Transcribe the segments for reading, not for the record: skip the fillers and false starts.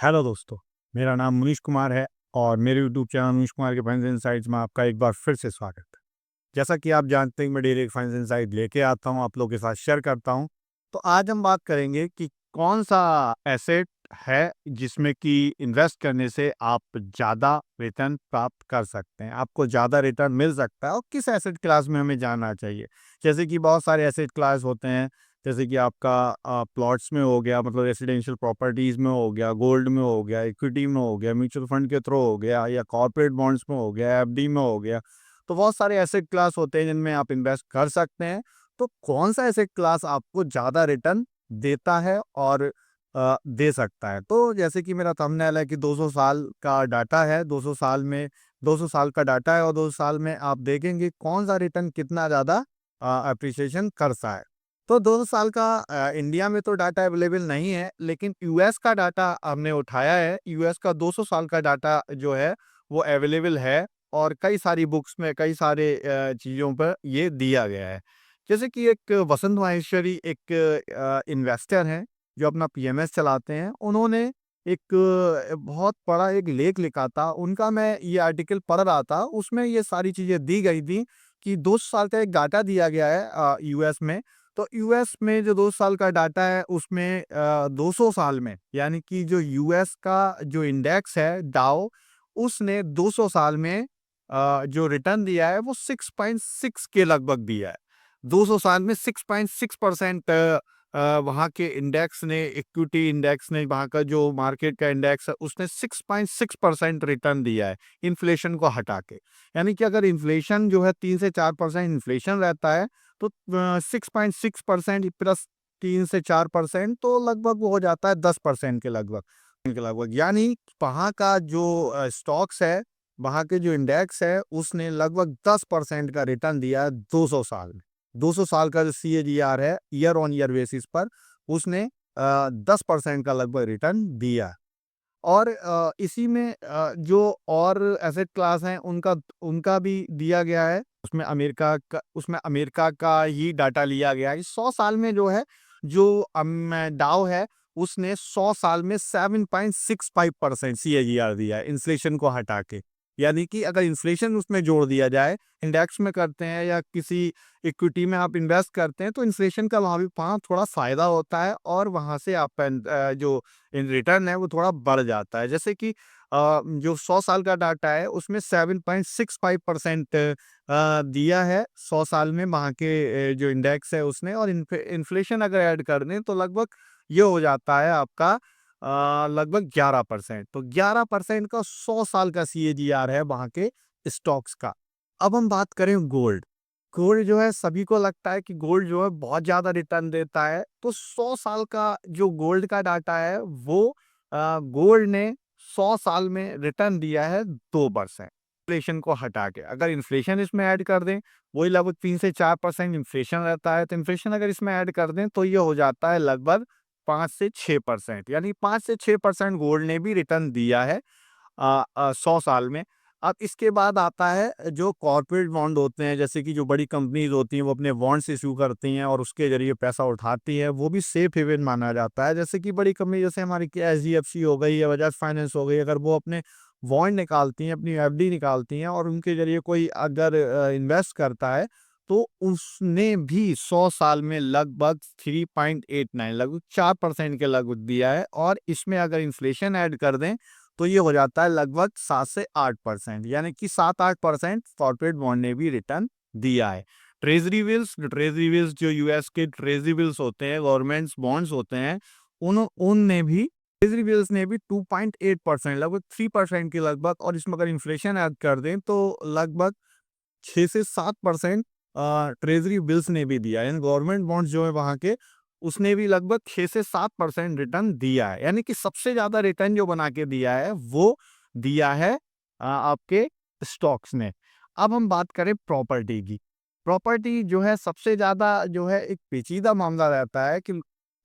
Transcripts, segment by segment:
Hello दोस्तों, मेरा नाम मनीष कुमार है और मेरे यूट्यूब चैनल मनीष कुमार के फाइनेंस इनसाइट्स में आपका एक बार फिर से स्वागत है। जैसा कि आप जानते हैं मैं डेली एक फाइनेंस इनसाइट लेके आता हूँ, आप लोगों के साथ शेयर करता हूँ। तो आज हम बात करेंगे कि कौन सा एसेट है जिसमें कि इन्वेस्ट करने से आप ज़्यादा रिटर्न प्राप्त कर सकते हैं, आपको ज़्यादा रिटर्न मिल सकता है और किस एसेट क्लास में हमें जाना चाहिए। जैसे कि बहुत सारे एसेट क्लास होते हैं, जैसे कि आपका प्लॉट्स में हो गया, मतलब रेसिडेंशियल प्रॉपर्टीज़ में हो गया, गोल्ड में हो गया, इक्विटी में हो गया, म्यूचुअल फंड के थ्रू हो गया या कॉर्पोरेट बॉन्ड्स में हो गया, एफडी में हो गया। तो बहुत सारे एसेट क्लास होते हैं जिनमें आप इन्वेस्ट कर सकते हैं। तो कौन सा एसेट क्लास आपको ज़्यादा रिटर्न देता है और दे सकता है? तो जैसे कि मेरा थंबनेल है कि 200 साल का डाटा है, 200 साल का डाटा है और 200 साल में आप देखेंगे कौन सा रिटर्न कितना ज़्यादा एप्रिसिएशन करता है। तो 200 साल का इंडिया में तो डाटा अवेलेबल नहीं है, लेकिन यूएस का डाटा हमने उठाया है। यूएस का 200 साल का डाटा जो है वो अवेलेबल है और कई सारी बुक्स में कई सारे चीज़ों पर ये दिया गया है। जैसे कि एक वसंत माहेश्वरी एक इन्वेस्टर हैं जो अपना पीएमएस चलाते हैं। उन्होंने एक बहुत बड़ा एक लेख लिखा था। उनका मैं ये आर्टिकल पढ़ रहा था, उसमें ये सारी चीज़ें दी गई थी कि 200 साल का एक डाटा दिया गया है यूएस में। तो यूएस में जो 2 साल का डाटा है उसमें 200 साल में, यानी कि जो यूएस का जो इंडेक्स है डाउ, उसने 200 साल में जो रिटर्न दिया है वो 6.6 के लगभग दिया है। 200 साल में 6.6% वहाँ के इंडेक्स ने, इक्विटी इंडेक्स ने, वहाँ का जो मार्केट का इंडेक्स है उसने 6.6% रिटर्न दिया है इन्फ्लेशन को हटा के। यानी कि अगर इन्फ्लेशन जो है 3 से 4% इन्फ्लेशन रहता है तो 6.6% प्लस 3 से 4% तो लगभग वो हो जाता है 10% के लगभग। यानी वहाँ का जो स्टॉक्स है, वहाँ के जो इंडेक्स है उसने लगभग 10% का रिटर्न दिया है 200 साल में। 200 साल का जो सीएजीआर है ईयर ऑन ईयर बेसिस पर उसने 10% का लगभग रिटर्न दिया है। और इसी में जो और एसेट क्लास हैं उनका उनका भी दिया गया है। उसमें अमेरिका का ही डाटा लिया गया है कि 100 साल में जो है जो डाउ है उसने 100 साल में 7.65% सीएजीआर दिया है इन्फ्लेशन को हटा के। यानी कि अगर इन्फ्लेशन उसमें जोड़ दिया जाए, इंडेक्स में करते हैं या किसी इक्विटी में आप इन्वेस्ट करते हैं तो इन्फ्लेशन का वहाँ थोड़ा फ़ायदा होता है और वहाँ से आपका जो इन रिटर्न है वो थोड़ा बढ़ जाता है। जैसे कि जो 100 साल का डाटा है उसमें 7.65% दिया है 100 साल में वहाँ के जो इंडेक्स है उसने, और इन्फ्लेशन अगर ऐड कर दें तो लगभग ये हो जाता है आपका लगभग 11%। तो 11% का 100 साल का सीएजीआर है वहाँ के स्टॉक्स का। अब हम बात करें गोल्ड। गोल्ड जो है सभी को लगता है कि गोल्ड जो है बहुत ज़्यादा रिटर्न देता है। तो 100 साल का जो गोल्ड का डाटा है वो गोल्ड ने 100 साल में रिटर्न दिया है 2%, इन्फ्लेशन को हटा के। अगर इन्फ्लेशन इसमें ऐड कर दें, वही लगभग 3 से 4% इन्फ्लेशन रहता है, तो इन्फ्लेशन अगर इसमें ऐड कर दें तो ये हो जाता है लगभग 5 से 6%। यानी 5 से 6% गोल्ड ने भी रिटर्न दिया है 100 साल में। अब इसके बाद आता है जो कॉर्पोरेट बॉन्ड होते हैं, जैसे कि जो बड़ी कंपनीज़ होती हैं वो अपने बॉन्ड्स इश्यू करती हैं और उसके ज़रिए पैसा उठाती हैं, वो भी सेफ हेवन माना जाता है। जैसे कि बड़ी कंपनी जैसे हमारी एचडीएफसी हो गई या बजाज फाइनेंस हो गई, अगर वो अपने बॉन्ड निकालती हैं, अपनी एफडी निकालती हैं और उनके ज़रिए कोई अगर इन्वेस्ट करता है, तो उसने भी 100 साल में लगभग 3.89 लगभग 4% के लगभग दिया है, और इसमें अगर इन्फ्लेशन ऐड कर दें तो ये हो जाता है लगभग 7 से 8%। यानी कि 7-8% कॉर्पोरेट बॉन्ड ने भी रिटर्न दिया है। ट्रेजरी बिल्स जो यूएस के ट्रेजरी बिल्स होते हैं, गवर्नमेंट्स बॉन्ड्स होते हैं, उन उनने भी ट्रेजरी बिल्स ने भी 2.8% लगभग 3% के लगभग, और इसमें अगर इन्फ्लेशन ऐड कर दें तो लगभग 6 से 7% ट्रेजरी बिल्स ने भी दिया है। यानी गवर्नमेंट बॉन्ड्स जो है वहाँ के, उसने भी लगभग 6 से 7% रिटर्न दिया है। यानी कि सबसे ज़्यादा रिटर्न जो बना के दिया है वो दिया है आपके स्टॉक्स ने। अब हम बात करें प्रॉपर्टी की। प्रॉपर्टी जो है सबसे ज़्यादा जो है एक पेचीदा मामला रहता है कि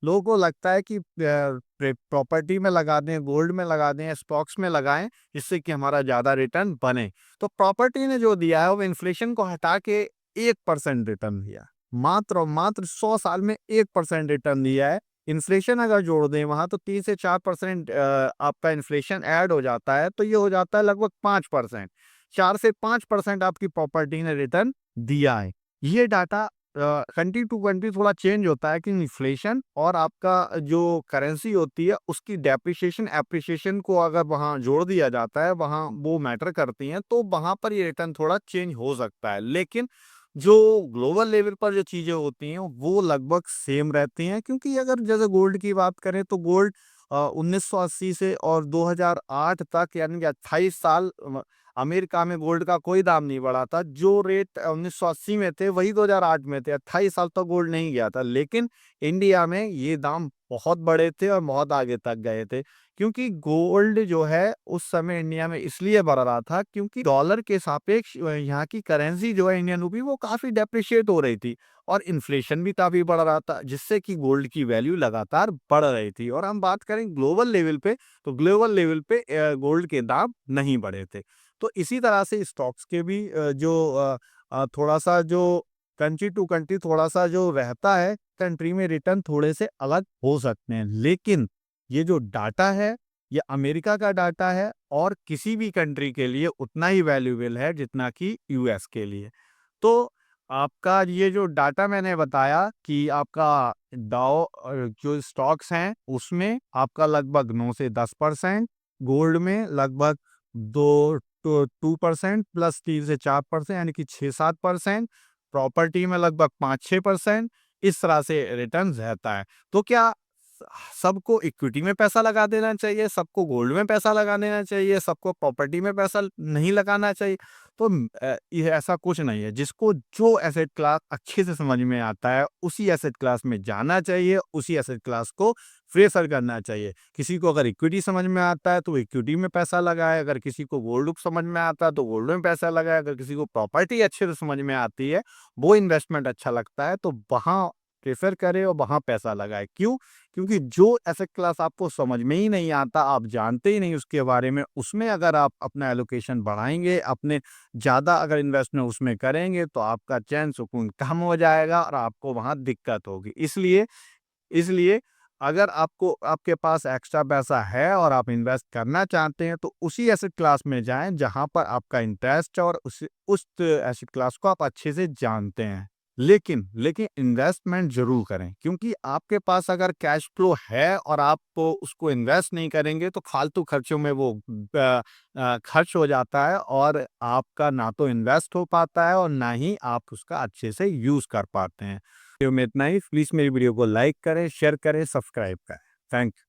लोगों को लगता है कि प्रॉपर्टी में लगा दें, गोल्ड में लगा दें, स्टॉक्स में लगाएँ, जिससे कि हमारा ज़्यादा रिटर्न बने। तो प्रॉपर्टी ने जो दिया है वो इन्फ्लेशन को हटा के 1% रिटर्न दिया। मात्र और मात्र 100 साल में 1% रिटर्न दिया है। इन्फ्लेशन अगर जोड़ दें वहाँ तो 3 से 4% आपका इन्फ्लेशन ऐड हो जाता है, तो ये हो जाता है लगभग 5%। 4 से 5% आपकी प्रॉपर्टी ने रिटर्न दिया है। ये डाटा कंट्री टू कंट्री थोड़ा चेंज होता है कि इन्फ्लेशन और आपका जो करेंसी होती है उसकी डेप्रिसिएशन एप्रिसिएशन को अगर वहाँ जोड़ दिया जाता है, वहाँ वो मैटर करती हैं, तो वहाँ पर ये रिटर्न थोड़ा चेंज हो सकता है। लेकिन जो ग्लोबल लेवल पर जो चीज़ें होती हैं वो लगभग सेम रहती हैं, क्योंकि अगर जैसे गोल्ड की बात करें तो गोल्ड 1980 से और 2008 तक यानी कि 28 साल अमेरिका में गोल्ड का कोई दाम नहीं बढ़ा था। जो रेट 1980 में थे वही 2008 में थे। 28 साल तक गोल्ड नहीं गया था। लेकिन इंडिया में ये दाम बहुत बड़े थे और बहुत आगे तक गए थे। क्योंकि गोल्ड जो है उस समय इंडिया में इसलिए बढ़ रहा था क्योंकि डॉलर के सापेक्ष यहाँ की करेंसी जो है इंडियन रूपी वो काफ़ी डेप्रिशिएट हो रही थी और इन्फ्लेशन भी काफ़ी बढ़ रहा था, जिससे कि गोल्ड की वैल्यू लगातार बढ़ रही थी। और हम बात करें ग्लोबल लेवल पे, तो ग्लोबल लेवल पे गोल्ड के दाम नहीं बढ़े थे। तो इसी तरह से स्टॉक्स के भी थोड़ा-सा जो कंट्री टू कंट्री थोड़ा-सा जो रहता है, कंट्री में रिटर्न थोड़े से अलग हो सकते हैं। लेकिन ये जो डाटा है, ये अमेरिका का डाटा है और किसी भी कंट्री के लिए उतना ही वैल्यूएबल है जितना कि यूएस के लिए। तो आपका ये जो डाटा मैंने बताया कि आपका डाउ जो स्टॉक्स हैं, उसमें आपका लगभग 9 से 10%, गोल्ड में लगभग 2% प्लस 3 से 4% यानी कि 6-7%, प्रॉपर्टी में लगभग 5-6%, इस तरह से रिटर्न्स रहता है। तो क्या सबको इक्विटी में पैसा लगा देना चाहिए, सबको गोल्ड में पैसा लगा देना चाहिए, सबको प्रॉपर्टी में पैसा नहीं लगाना चाहिए? तो ये ऐसा कुछ नहीं है। जिसको जो एसेट क्लास अच्छे से समझ में आता है, उसी एसेट क्लास में जाना चाहिए, उसी एसेट क्लास को प्रेफ़र करना चाहिए। किसी को अगर इक्विटी समझ में आता है, तो वो इक्विटी में पैसा लगाए, अगर किसी को गोल्ड समझ में आता है, तो गोल्ड में पैसा लगाए, अगर किसी को प्रॉपर्टी अच्छे से समझ में आती है, वो इन्वेस्टमेंट अच्छा लगता है, तो वहाँ प्रेफ़र करे और वहाँ पैसा लगाए। क्यों? क्योंकि जो एसेट क्लास आपको समझ में ही नहीं आता, आप जानते ही नहीं उसके बारे में, उसमें अगर आप अपना एलोकेशन बढ़ाएँगे, अपने ज़्यादा अगर इन्वेस्टमेंट उसमें करेंगे, तो आपका चैन सुकून कम हो जाएगा और आपको वहाँ दिक्कत होगी। इसलिए इसलिए अगर आपको आपके पास एक्स्ट्रा पैसा है और आप इन्वेस्ट करना चाहते हैं, तो उसी एसेट क्लास में जाएँ, जहाँ पर आपका इंटरेस्ट है और उस एसेट क्लास को आप अच्छे से जानते हैं। लेकिन इन्वेस्टमेंट ज़रूर करें, क्योंकि आपके पास अगर कैश फ्लो है और आप उसको इन्वेस्ट नहीं करेंगे, तो फालतू खर्चों में वो खर्च हो जाता है और आपका ना तो इन्वेस्ट हो पाता है और ना ही आप उसका अच्छे से यूज़ कर पाते हैं। वीडियो में इतना ही। प्लीज़ मेरी वीडियो को लाइक करें, शेयर करें, सब्सक्राइब करें। Thank you.